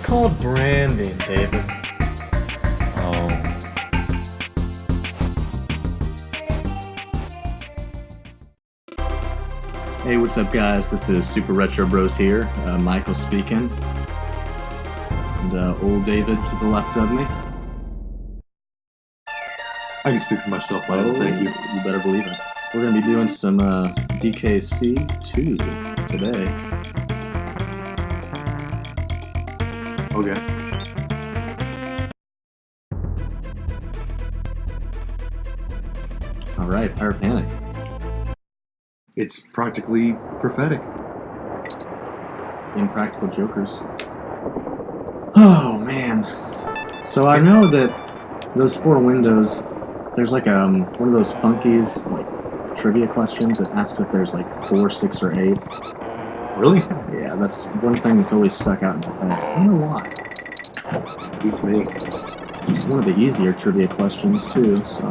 called branding, David. Oh. Hey, what's up, guys? This is Super Retro Bros here. Michael speaking. And old David to the left of me. I can speak for myself, Michael. Thank you. You better believe it. We're going to be doing some DKC2 today. Okay. Alright, Pirate Panic. It's practically prophetic. Impractical Jokers. Oh, man. So I know that those 4 windows, there's like one of those funkies, like, trivia questions that asks if there's like 4, 6, or 8. Really? Yeah, that's one thing that's always stuck out in my head. I don't know why. Beats me. It's one of the easier trivia questions too, so...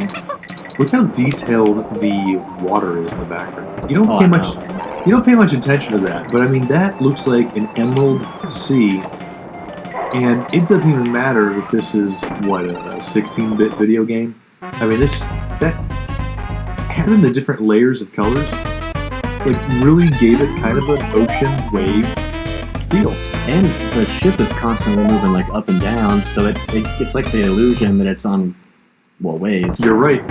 Look how detailed the water is in the background. You don't Oh, pay I much. know. You don't pay much attention to that, but I mean that looks like an emerald sea, and it doesn't even matter that this is what a 16-bit video game. I mean that having the different layers of colors, like really gave it kind of an ocean wave feel. And the ship is constantly moving like up and down, so it's like the illusion that it's on, well, waves. You're right.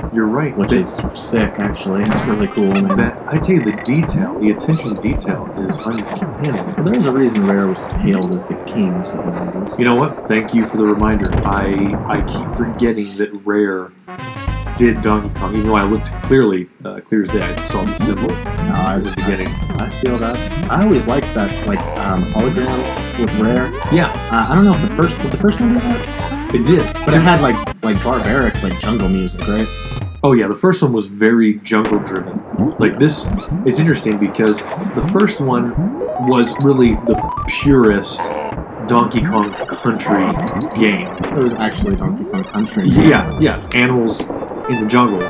Which is sick, actually. It's really cool, man. I tell you, the detail, the attention to detail is uncanny. Well, there's a reason Rare was hailed as the kings of the 90s. You know what? Thank you for the reminder. I keep forgetting that Rare did Donkey Kong, even though I looked clear as day. I saw the symbol at the beginning. I feel that. I always liked that, like, hologram with Rare. Yeah, I don't know if did the first one do that? it did. But it had, like barbaric, like, jungle music, right? Oh yeah, the first one was very jungle driven. Like this, it's interesting because the first one was really the purest Donkey Kong Country game. It was actually Donkey Kong Country. Yeah, it's animals in the jungle.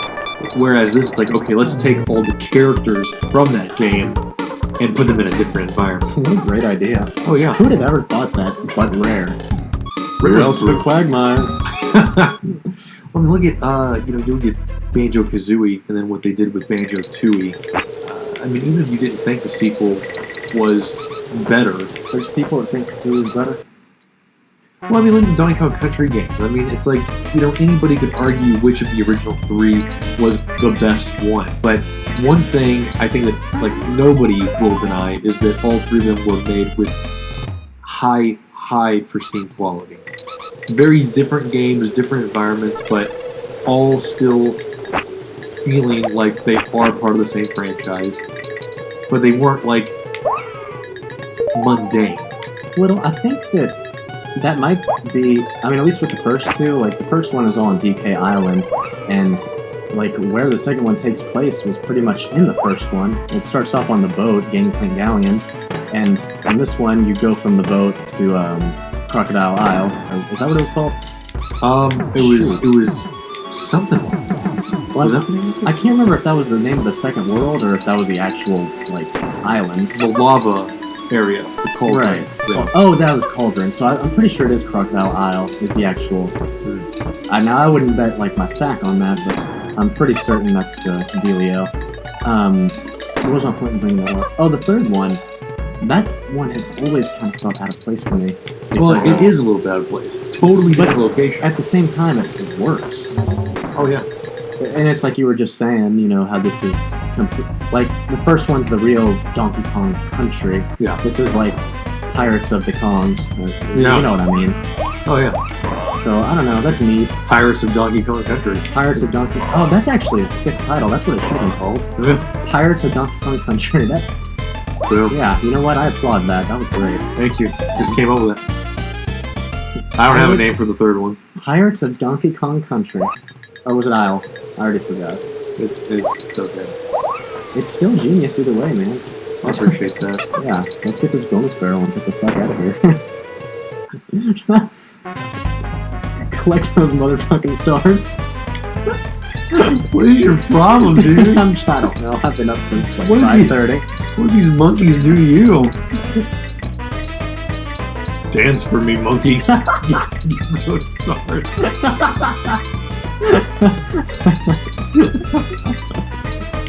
Whereas this, it's like, okay, let's take all the characters from that game and put them in a different environment. What a great idea. Oh yeah. Who would have ever thought that, but Rare? Rare's Where else brutal. for Quagmire? Well, I mean, look at you look at Banjo-Kazooie and then what they did with Banjo-Tooie. I mean, even if you didn't think the sequel was better. There's people that think Kazoo is better. Well, I mean, look at the Donkey Kong Country game. I mean, it's like, anybody could argue which of the original 3 was the best one. But one thing I think that, like, nobody will deny is that all 3 of them were made with high pristine quality. Very different games, different environments, but all still feeling like they are part of the same franchise. But they weren't, like, mundane. Well, I think that might be, I mean, at least with the first 2, like, the first one is all on DK Island, and, like, where the second one takes place was pretty much in the first one. It starts off on the boat, Gangplank Galleon, and in this one, you go from the boat to, Crocodile Isle. Is that what it was called? It was something like that. Well, Was that the name of it? I can't remember if that was the name of the second world, or if that was the actual, like, island. The lava area, the cauldron. Right. Yeah. Oh, that was Cauldron. So I'm pretty sure it is Crocodile Isle is the actual. Now I wouldn't bet like my sack on that, but I'm pretty certain that's the dealio. What was my point in bringing that up? Oh, the third one. That one has always kind of felt out of place to me. Well, because, it is a little bit out of place. Totally different location. At the same time, it works. Oh yeah. And it's like you were just saying, how this is like the first one's the real Donkey Kong Country. Yeah. This is like Pirates of the Kongs. Yeah. You know what I mean. Oh yeah. So I don't know. That's neat. Pirates of Donkey Kong Country. Pirates of Donkey. Oh, that's actually a sick title. That's what it should have been called. Yeah. Pirates of Donkey Kong Country. Yeah. You know what? I applaud that. That was great. Thank you. Just came up with it. I don't have a name for the third one. Pirates of Donkey Kong Country. Or was it Isle? I already forgot. It's okay. It's still genius either way, man. I appreciate that. Yeah, let's get this bonus barrel and get the fuck out of here. Collect those motherfucking stars. What is your problem, dude? I don't know. I've been up since like What is 5:30. What do these monkeys do to you? Dance for me, monkey. Give those stars.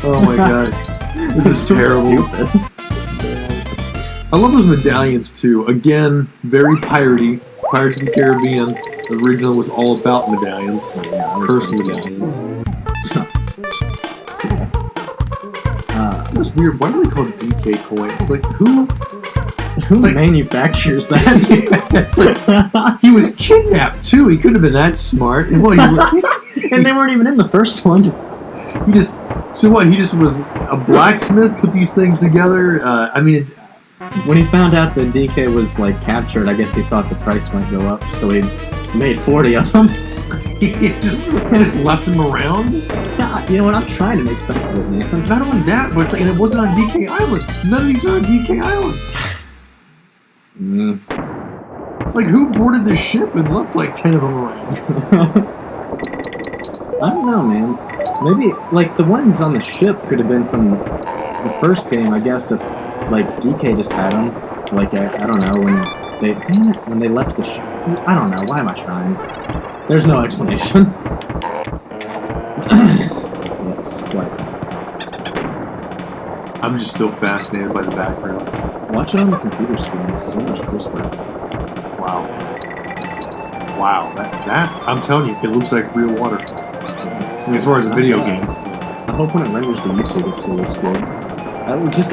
Oh my god. This is terrible. I love those medallions too. Again, very piratey. Pirates of the Caribbean. The original was all about medallions. Cursed medallions. That's weird. Why do they call DK coins? Like, who manufactures that? It's like, he was kidnapped too. He couldn't have been that smart. And what? And they weren't even in the first one. He just was a blacksmith. Put these things together. When he found out that DK was like captured, I guess he thought the price might go up, so he made 40 of them. He just left them around. You know what? I'm trying to make sense of it, man. Not only that, but it's like, and it wasn't on DK Island. None of these are on DK Island. Like, who boarded the ship and left like 10 of them around? I don't know, man. Maybe like the ones on the ship could have been from the first game, I guess. If like DK just had them, like I don't know when they left the ship. I don't know. Why am I trying? There's no explanation. Yes, what? I'm just still fascinated by the background. Watch it on the computer screen. It's so much crisper. Wow. That I'm telling you, it looks like real water. As far as a video game. I hope when it renders to YouTube, it still looks good.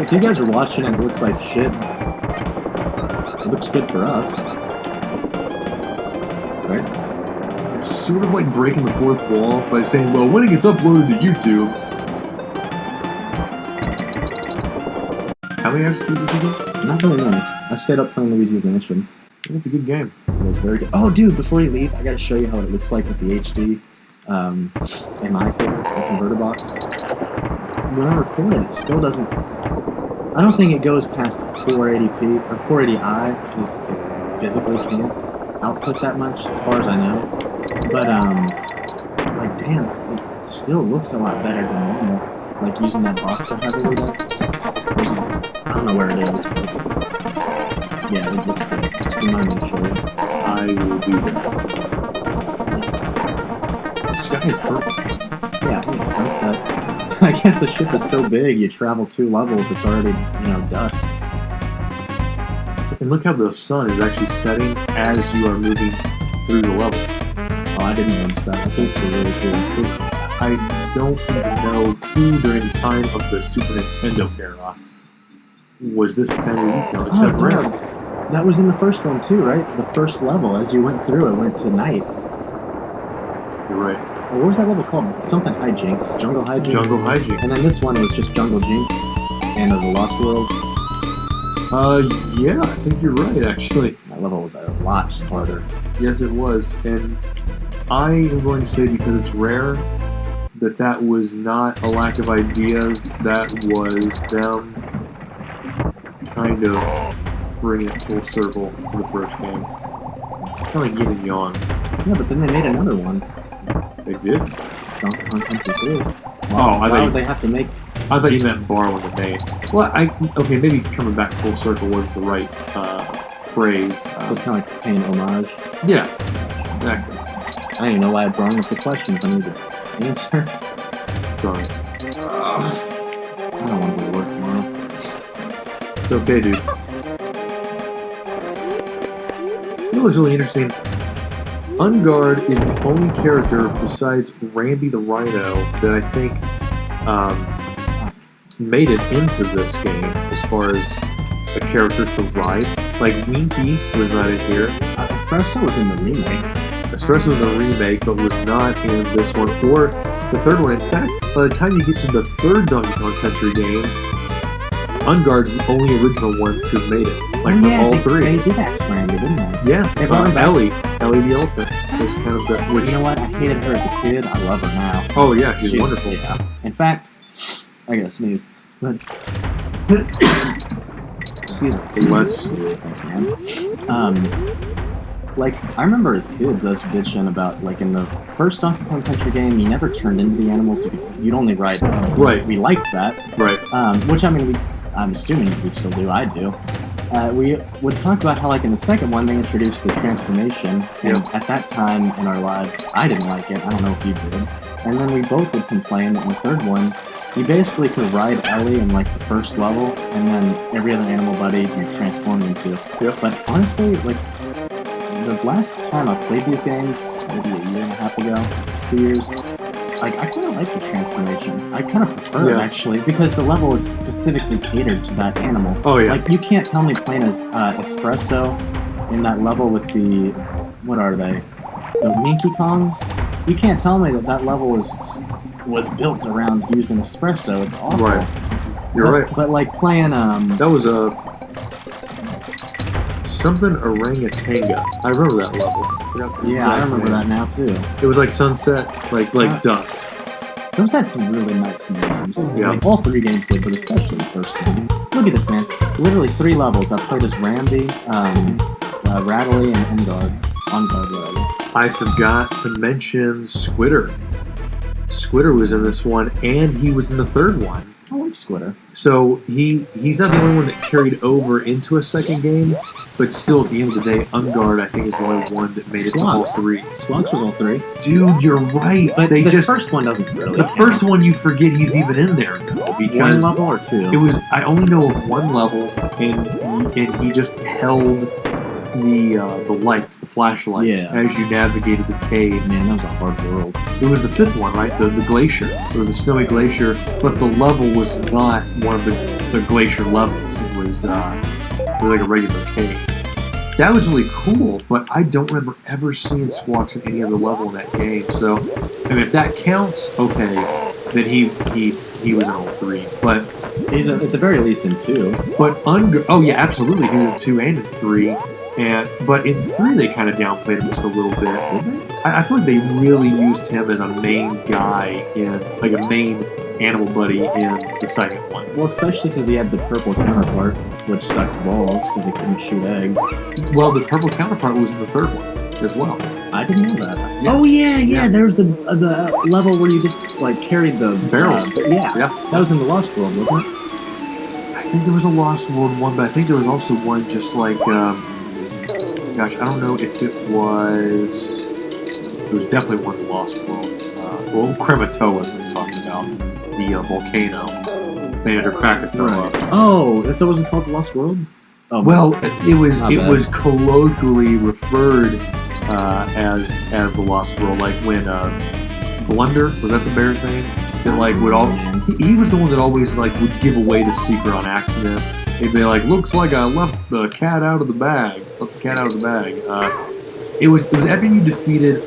If you guys are watching and it looks like shit, it looks good for us. Right? It's sort of like breaking the fourth wall by saying, well, when it gets uploaded to YouTube... How many hours did you do? Not very many. I stayed up playing Luigi's Mansion. It's a good game. It was very good. Oh, dude, before you leave, I gotta show you how it looks like with the HD MI cable, the converter box. When I record it, it still doesn't... I don't think it goes past 480p or 480i because it physically can't output that much, as far as I know. But, like, damn, it still looks a lot better than normal. Like, using that box I have every day. I don't know where it is, but... Yeah, it looks good. Just remind me to show you. I will do that. The sky is purple. Yeah, I think it's sunset. I guess the ship is so big, you travel 2 levels, it's already, dusk. And look how the sun is actually setting as you are moving through the level. Oh, I didn't notice that. That's actually really cool. I don't even know who during the time of the Super Nintendo era was this attention to detail, except Rare. That was in the first one too, right? The first level, as you went through, it went to night. You're right. What was that level called? Something Hijinks. Jungle Hijinks? Jungle Hijinks. And then this one was just Jungle Jinx and The Lost World. Yeah, I think you're right, actually. That level was a lot harder. Yes, it was. And I am going to say, because it's Rare, that was not a lack of ideas. That was them kind of bringing it full circle to the first game. Kind of like yin and yang. Yeah, but then they made another one. They did? Donkey Kong Country 3. Why would they have to make... I thought you meant borrow the name. Well, okay, maybe coming back full circle wasn't the right phrase. It was kind of like paying homage. Yeah, exactly. I don't even know why I brought up the question if I need to answer. Sorry. I don't want to go to work tomorrow. It's okay, dude. You know what's really interesting? Ungard is the only character besides Rambi the Rhino that I think made it into this game as far as a character to ride. Like, Winky was not in here. Espresso was in the remake. Espresso was in the remake, but was not in this one or the third one. In fact, by the time you get to the third Donkey Kong Country game, Ungard's the only original one to have made it. Like, from all three. They did axe Randy, didn't they? Yeah, Ellie the elephant was kind of the... Which, you know what? I hated her as a kid. I love her now. Oh, yeah, she's wonderful. Yeah. In fact, I gotta sneeze. But excuse me. Bless. Thanks, man. Like, I remember as kids us bitching about, like, in the first Donkey Kong Country game, you never turned into the animals. You'd only ride them. Right. We liked that. Right. Which, I mean, I'm assuming we still do. I do. we would talk about how, like, in the second one, they introduced the transformation, and at that time in our lives, I didn't like it. I don't know if you did. And then we both would complain that in the third one, you basically could ride Ellie in, like, the first level, and then every other animal buddy you transformed into. Yep. But honestly, like, the last time I played these games, maybe a year and a half ago, 2 years, like, I kind of like the transformation. I kind of prefer it, actually, because the level is specifically catered to that animal. Oh, yeah. Like, you can't tell me playing as Espresso in that level with the, what are they? The Minky Kongs? You can't tell me that level was built around using Espresso. It's awful. Right. You're right. But, like, playing, That was a... something Orangutanga. I remember that level. Yeah, I remember that now, too. It was like sunset, like dusk. Those had some really nice names. Yeah. Like, all three games did, but especially the first one. Look at this, man. Literally 3 levels. I played as Rambi, Rattly, and On-Guard, whatever. I forgot to mention Squitter. Squitter was in this one, and he was in the third one. I like Squitter. So he's not the only one that carried over into a second game, but still at the end of the day, On-Guard I think is the only one that made it to all 3. Squawks was all 3. Dude, you're right. But the first one doesn't really. The first one you forget he's even in there though, because 1 level or 2. It was. I only know of 1 level, and he just held the light, the flashlight, as you navigated the cave. Man, that was a hard world. It was the 5th one, right? The glacier. It was the snowy glacier, but the level was not one of the glacier levels. It was like a regular cave. That was really cool, but I don't remember ever seeing Squawks in any other level in that game. So, I mean, if that counts, okay, then he was in all 3. But he's at the very least in 2. But oh yeah, absolutely, he was in 2 and in 3. But in 3 they kind of downplayed him just a little bit. I feel like they really used him as a main guy like a main animal buddy in the second one. Well, especially because he had the purple counterpart, which sucked balls because he couldn't shoot eggs. Well, the purple counterpart was in the third one as well. I didn't know that. Yeah. Oh yeah. There's the level where you just like carried the barrels. Yeah, that was in the Lost World, wasn't it? I think there was a Lost World one, but I think there was also one just like. Gosh, I don't know if it was. It was definitely one in the Lost World. Well, Krematoa is what we're talking about. The volcano. They had to Krakatoa. Right. Oh, so it wasn't called the Lost World? Oh, well, it was colloquially referred as the Lost World. Like when Blunder, was that the bear's name? That like would he was the one that always like would give away the secret on accident. They'd be like, looks like I left the cat out of the bag. Let the cat out of the bag. It was after you defeated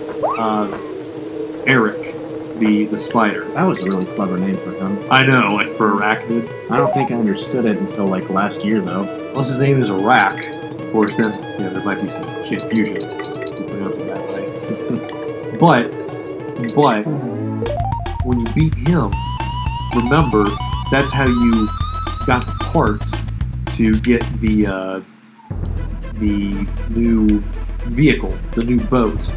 Eric, the spider. That was a really clever name for him. I know, like for arachnid. I don't think I understood it until like last year, though. Unless his name is Arak, of course, then there might be some confusion if you pronounce it that way. but when you beat him, remember that's how you got the parts to get the new vehicle, the new boat.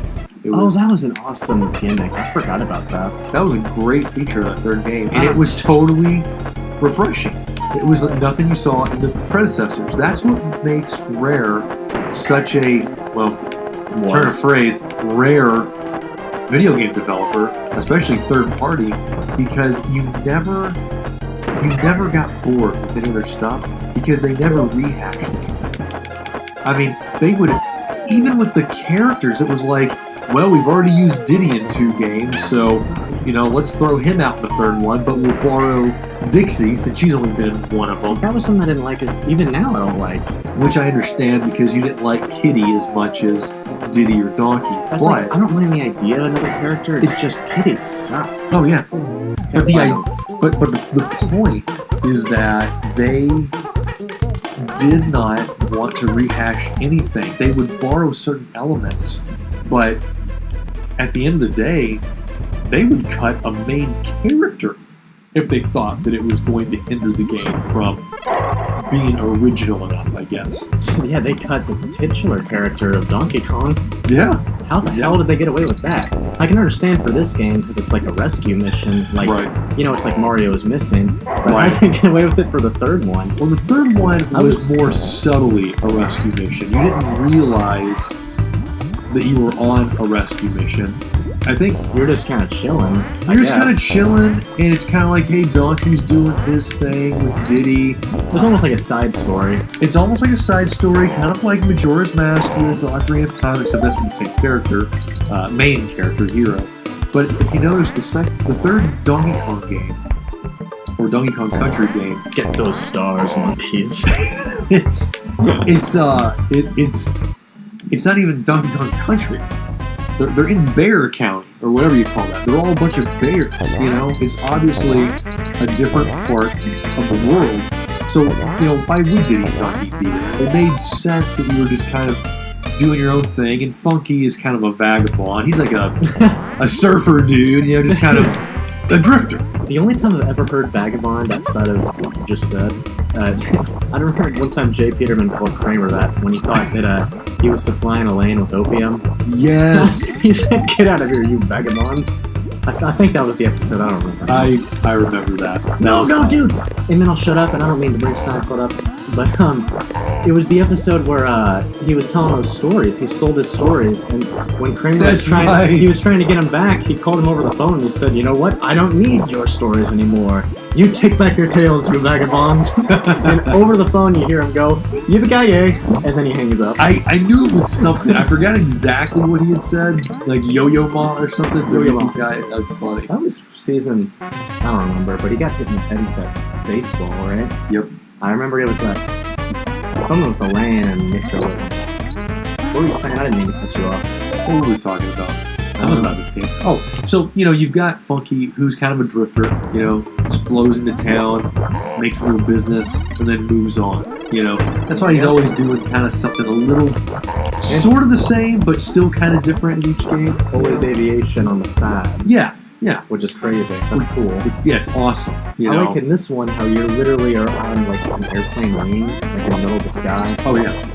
That was an awesome gimmick. I forgot about that. That was a great feature of that third game, and it was totally refreshing. It was like nothing you saw in the predecessors. That's what makes Rare such a, well, to turn a phrase, rare video game developer, especially third party, because you never got bored with any of their stuff because they never rehashed anything. I mean, they would, even with the characters, it was like, well, we've already used Diddy in 2 games, so, let's throw him out in the third one, but we'll borrow Dixie, since she's only been one of them. That was something I didn't like, even now I don't like. Which I understand, because you didn't like Kitty as much as Diddy or Donkey. But I don't mind the idea of another character, it's just Kitty sucks. Oh, yeah. But the point is that they did not want to rehash anything. They would borrow certain elements, but at the end of the day, they would cut a main character if they thought that it was going to hinder the game from being original enough, I guess. Yeah, they cut the titular character of Donkey Kong. Yeah. How the hell did they get away with that? I can understand for this game because it's like a rescue mission. Like, Right. you know, it's like Mario is missing. But Right. how did they get away with it for the third one? Well, the third one was more subtly a rescue mission. You didn't realize that you were on a rescue mission. I think You're just kind of chilling. you're just kind of chilling, and it's kind of like, hey, Donkey's doing his thing with Diddy. It was almost like a side story. It's almost like a side story, kind of like Majora's Mask with Ocarina of Time, except that's with the same character, main character, hero. But if you notice, the third Donkey Kong game, or Donkey Kong Country game, Get those stars, monkeys. it's not even Donkey Kong Country. They're in Bear County, or whatever you call that. They're all a bunch of bears, you know? It's obviously a different part of the world. So, you know, why would Diddy and Donkey be there? It made sense that you were just kind of doing your own thing, and Funky is kind of a vagabond. He's like a surfer dude, you know, just kind of a drifter. The only time I've ever heard vagabond outside of what you just said, I remember one time Jay Peterman called Kramer that when he thought that he was supplying Elaine with opium. Yes. He said, "Get out of here, you vagabond." I think that was the episode. I don't remember. I remember that. No, dude. And then I'll shut up, and I don't mean to bring SoundCloud up, but it was the episode where he was telling those stories. He sold his stories, and when Kramer was trying, he was trying to get him back. He called him over the phone and he said, "You know what? I don't need your stories anymore. You take back your tales, you vagabond." And over the phone, you hear him go, "Yippee-ki-yay," and then he hangs up. I knew it was something. I forgot exactly what he had said, like Yo-Yo Ma or something. So Yo-Yo Ma. That was funny. That was season, I don't remember, but he got hit in the head with that baseball, right? Yep. I remember it was that something with the land, Mr. Little. What were you saying? I didn't mean to cut you off. What were we talking about? Something about this game. Oh, so, you know, you've got Funky, who's kind of a drifter, you know, just blows into town, makes a little business, and then moves on, you know. That's why he's always doing kind of something a little, sort of the same, but still kind of different in each game. Always aviation on the side. Yeah, Which is crazy. That's cool. yeah, it's awesome, you I know. like in this one how you literally are on like an airplane wing, like in the middle of the sky. Oh, yeah.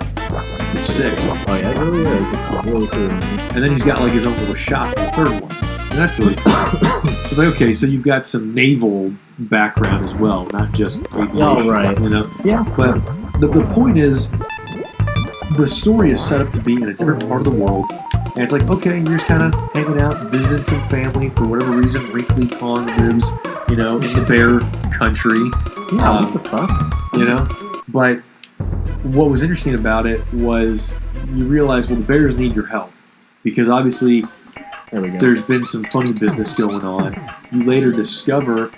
It's sick. Oh yeah, it really is. It's really cool, man. And then he's got like his own little shop in the third one. And that's really cool. So it's like, okay, so you've got some naval background as well, not just aviation. Oh, right. You know? Yeah. But the point is, the story is set up to be in a different part of the world. And it's like, okay, you're just kind of hanging out, visiting some family. For whatever reason, Wrinkly Kong lives, you know, in the bear country. Yeah, what the fuck? You know? But what was interesting about it was you realize, well, the bears need your help. Because obviously, There we go. there's been some funny business going on. You later discover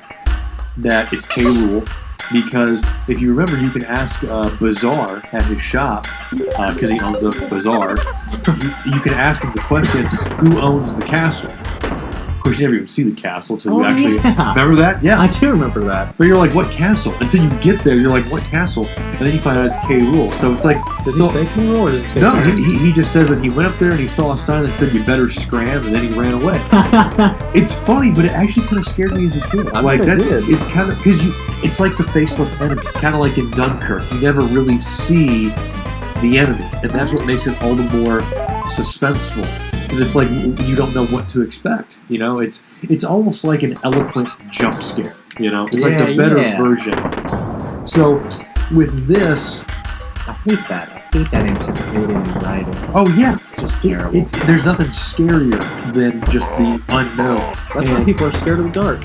that it's K. Rool, because if you remember, you can ask Bazaar at his shop, because he owns a bazaar. You can ask him the question, who owns the castle? Of course, you never even see the castle until you actually... yeah. Remember that? Yeah. I do remember that. But you're like, what castle? Until you get there, you're like, what castle? And then you find out it's K. Rool. So it's like... Does he say K. Rool or does he say No, K. he just says that he went up there and he saw a sign that said, you better scram, and then he ran away. It's funny, but it actually kind of scared me as a kid. I Like, bet it that's did. it's kind of because it's like the faceless enemy, kind of like in Dunkirk. You never really see the enemy, and that's what makes it all the more suspenseful. Because it's like you don't know what to expect. You know, it's almost like an eloquent jump scare. You know, it's like the better version. So with this, I hate that. I hate that anticipating anxiety. oh yeah, It's just terrible. there's nothing scarier than just the unknown. That's why And- people are scared of the dark.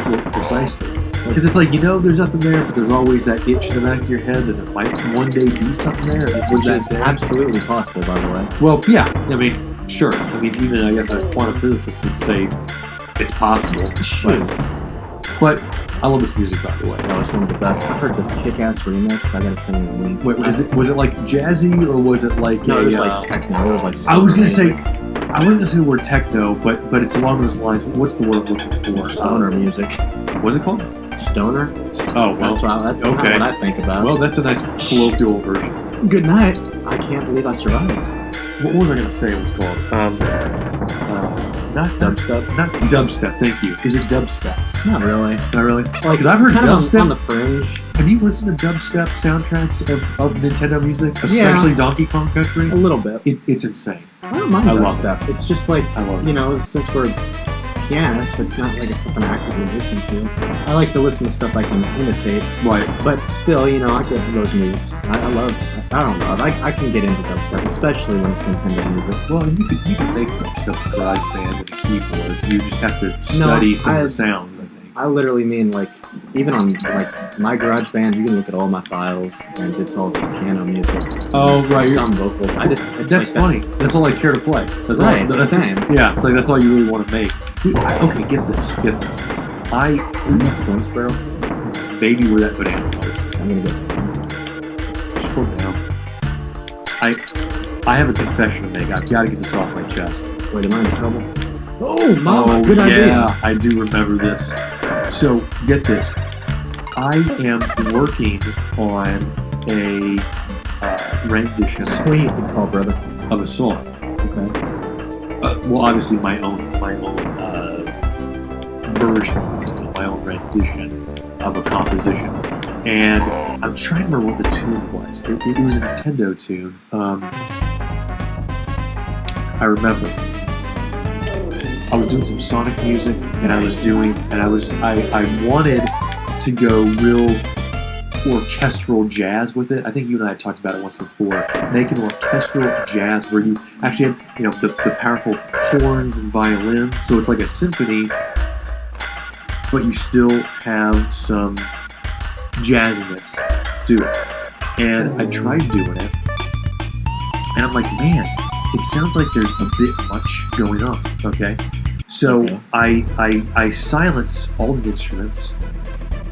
Well, precisely. Because it's like, you know, there's nothing there, but there's always that itch in the back of your head that there might one day be something there. And this Which is is that day. absolutely possible, by the way. Well, yeah. I mean, sure. I mean, even I guess a quantum physicist would say it's possible. But I love this music, by the way. No, it's one of the best. I heard this kick-ass remix. I gotta send you the link. Wait, was it like jazzy or was it like No, a? it was like techno. It was like. I was gonna say, music. I wasn't gonna say the word techno, but it's along those lines. What's the word I'm looking for? Stoner music. What's it called? Stoner. Oh well. That's okay. not what I think about. Well, that's a nice colloquial version. Good night. I can't believe I survived. What was I gonna say? It was called? not Dubstep? Not dubstep. Thank you. Is it dubstep? Not really. Not really. Like, Because I've heard kind of dubstep. on the fringe. Have you listened to dubstep soundtracks of Nintendo music, especially Donkey Kong Country? A little bit. It's insane. I don't mind I love dubstep. It's just like, I love it. you know, since we're pianists, it's not like it's something I actively listen to. I like to listen to stuff I can imitate, Right. but still, you know, I get those moods. I can get into dubstep, especially when it's Nintendo music. Well, you can make dubstep with GarageBand and a keyboard. You just have to study some of the sounds, I think. I literally mean, like, even on like my GarageBand, you can look at all my files, and it's all just piano music. Oh, It's right. Some vocals. That's funny. That's all I care to play. That's Right, all. That's same. Yeah, it's like that's all you really want to make. Dude, okay, get this. I Miss a Bone Sparrow. baby where that banana was. I'm gonna go. Just slow down. I have a confession to make. I've got to get this off my chest. Wait, am I in trouble? Oh, Mama, good idea. Yeah, I do remember this. So, get this. I am working on a rendition Sweet, good call, brother. of a song. Okay. Well, obviously my own version, my own rendition of a composition. And I'm trying to remember what the tune was. It was a Nintendo tune. I remember. I was doing some Sonic music, and I wanted to go real orchestral jazz with it. I think you and I had talked about it once before. Make an orchestral jazz where you actually have, you know, the powerful horns and violins, so it's like a symphony, but you still have some jazziness to it. And I tried doing it, and I'm like, man, it sounds like there's a bit much going on. Okay, so I silence all the instruments,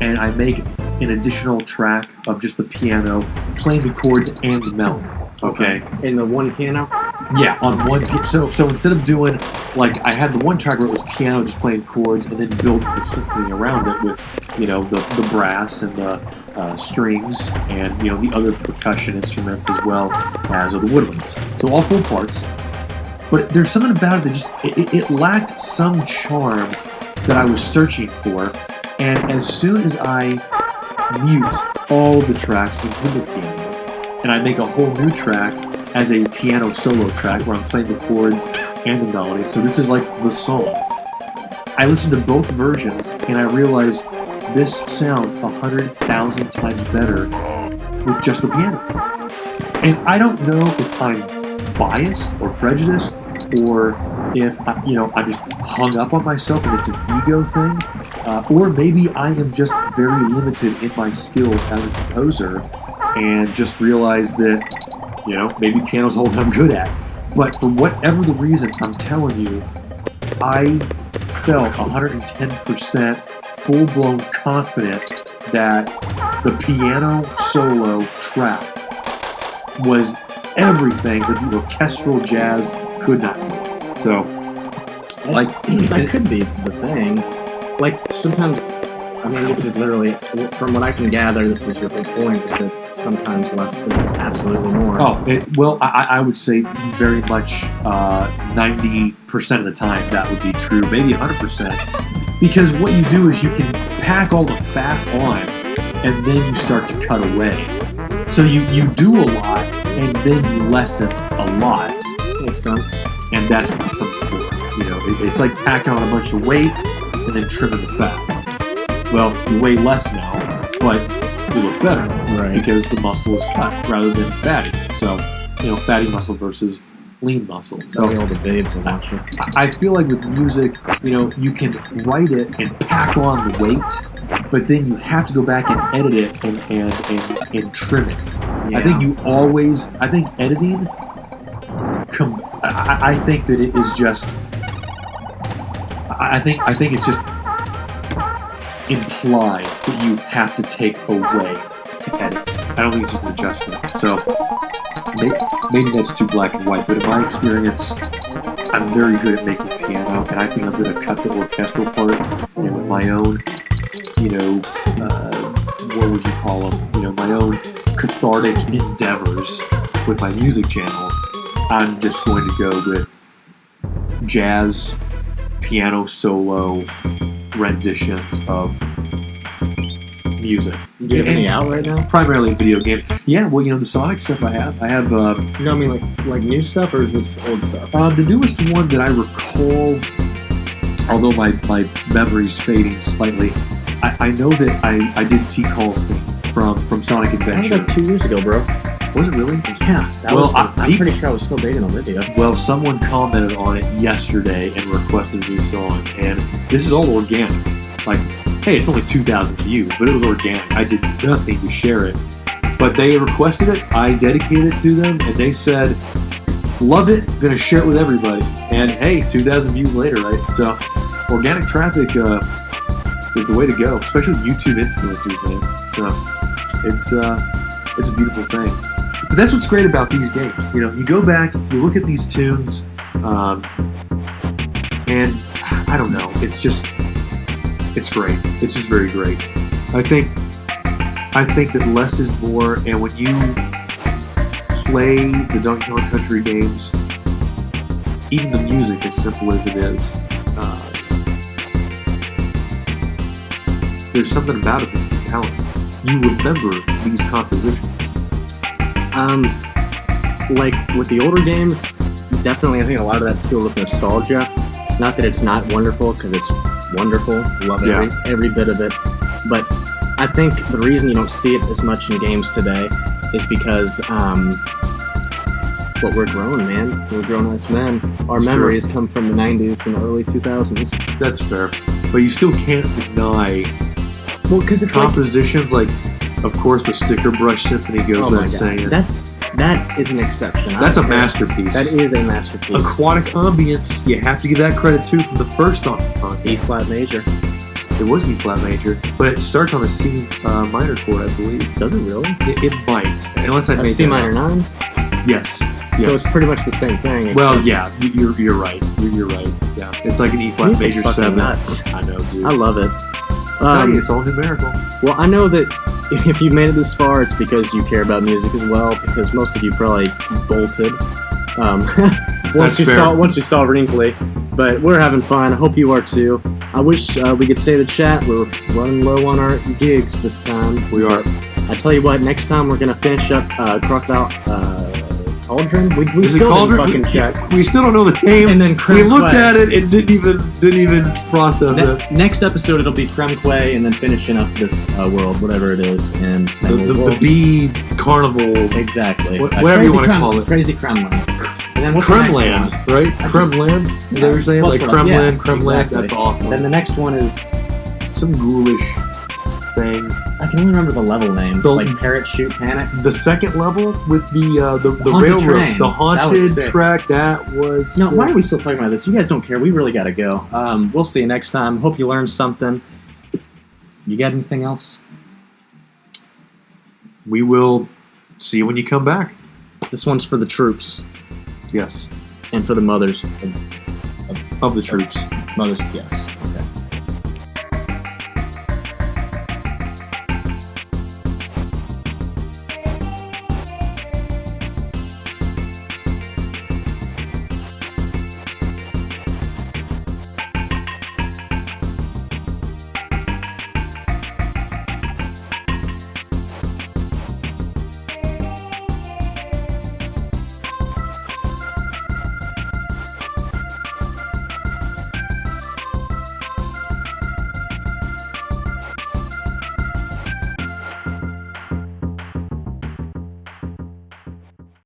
and I make an additional track of just the piano playing the chords and the melody. Okay. In the one piano? Yeah, on one piano. So instead of doing, like, I had the one track where it was piano just playing chords, and then build the symphony around it with, you know, the brass and the strings and, you know, the other percussion instruments as well as the woodwinds. So all full parts. But there's something about it that just, it lacked some charm that I was searching for. And as soon as I mute all the tracks including the piano, and I make a whole new track as a piano solo track where I'm playing the chords and the melody. So this is like the song. I listened to both versions and I realized this sounds 100,000 times better with just the piano. And I don't know if I'm biased or prejudiced, or if I'm just hung up on myself and it's an ego thing, or maybe I am just very limited in my skills as a composer and just realize that, you know, maybe piano's all that I'm good at. But for whatever the reason, I'm telling you, I felt 110% full-blown confident that the piano solo track was everything that the orchestral jazz could not do. So, like, that could be the thing. Like, sometimes, I mean, this is literally, from what I can gather, this is your big point, is that sometimes less is absolutely more. Oh, I would say very much 90% of the time that would be true, maybe 100%. Because what you do is you can pack all the fat on, and then you start to cut away. So you do a lot, and then you lessen a lot. Makes sense. And that's what it comes for. You know, it's like packing on a bunch of weight and then trimming the fat. Well, you weigh less now, but you look better, right? Because the muscle is cut rather than fatty. So, you know, fatty muscle versus lean muscle. So all the babes will watch it. I feel like with music, you know, you can write it and pack on the weight, but then you have to go back and edit it and trim it. Yeah. I think editing. I think that it is just. I think it's just implied that you have to take away to edit. I don't think it's just an adjustment. So maybe that's too black and white. But in my experience, I'm very good at making piano, and I think I'm going to cut the orchestral part, and with my own, you know, what would you call them? You know, my own cathartic endeavors with my music channel. I'm just going to go with jazz piano solo renditions of music. Do you have any out right now? Primarily in video games. Yeah, well, the Sonic stuff I have. I mean like new stuff, or is this old stuff? The newest one that I recall, although my memory's fading slightly, I know that I did T-Call's thing from Sonic Adventure. That was like 2 years ago, bro. Was it really? Yeah. I'm pretty sure I was still dating Olivia. Well, someone commented on it yesterday and requested a new song, and this is all organic. Like, hey, it's only 2,000 views, but it was organic. I did nothing to share it. But they requested it, I dedicated it to them, and they said, love it, gonna share it with everybody. And hey, 2,000 views later, right? So, organic traffic is the way to go, especially with YouTube influencers, man. So, it's a beautiful thing. But that's what's great about these games. You go back, you look at these tunes, and I don't know, it's great. It's just very great. I think that less is more, and when you play the Donkey Kong Country games, even the music, as simple as it is, there's something about it that's compelling. You remember these compositions. Like with the older games, definitely I think a lot of that's filled with nostalgia. Not that it's not wonderful, because it's wonderful. Love every bit of it. But I think the reason you don't see it as much in games today is because we're grown, man. We're grown-ass men. Our memories come from the 90s and the early 2000s. That's fair. But you still can't deny because it's compositions like, of course, the Sticker Brush Symphony goes without saying. That is an exception. That's a masterpiece. That is a masterpiece. Aquatic Ambience, you have to give that credit too, from the first Donkey Kong. E-flat major. It was E-flat major, but it starts on a C minor chord, I believe. Does it really? It might, unless I made C minor 9. Yes. So it's pretty much the same thing. Well, yeah, you're right. You're right. Yeah, it's like an E-flat major 7. Nuts. I know, dude. I love it. I tell you, it's all numerical. Well, I know that if you've made it this far, it's because you care about music as well. Because most of you probably bolted once you saw Wrinkly. But we're having fun. I hope you are too. I wish we could say the chat. We're running low on our gigs this time. We are. I tell you what, next time we're gonna finish up Crocodile Cauldron. We still didn't fucking check. We still don't know the name. And then we looked at it and didn't even process it. Next episode it'll be Creme Quay, and then finishing up this world, whatever it is, and the bee carnival. Exactly. Whatever you want to call it. Crazy Kremland. And then Kremland, right? Kremland? Is that what you're saying? Like Kremland, Kremland? Exactly. That's awesome. Then the next one is some ghoulish thing. I can only remember the level names, like Parrot Shoot Panic. The second level with the railroad, train. The haunted track. That was. No, why are we still talking about this? You guys don't care. We really got to go. We'll see you next time. Hope you learned something. You got anything else? We will see you when you come back. This one's for the troops. Yes. And for the mothers of the troops. Mothers, yes.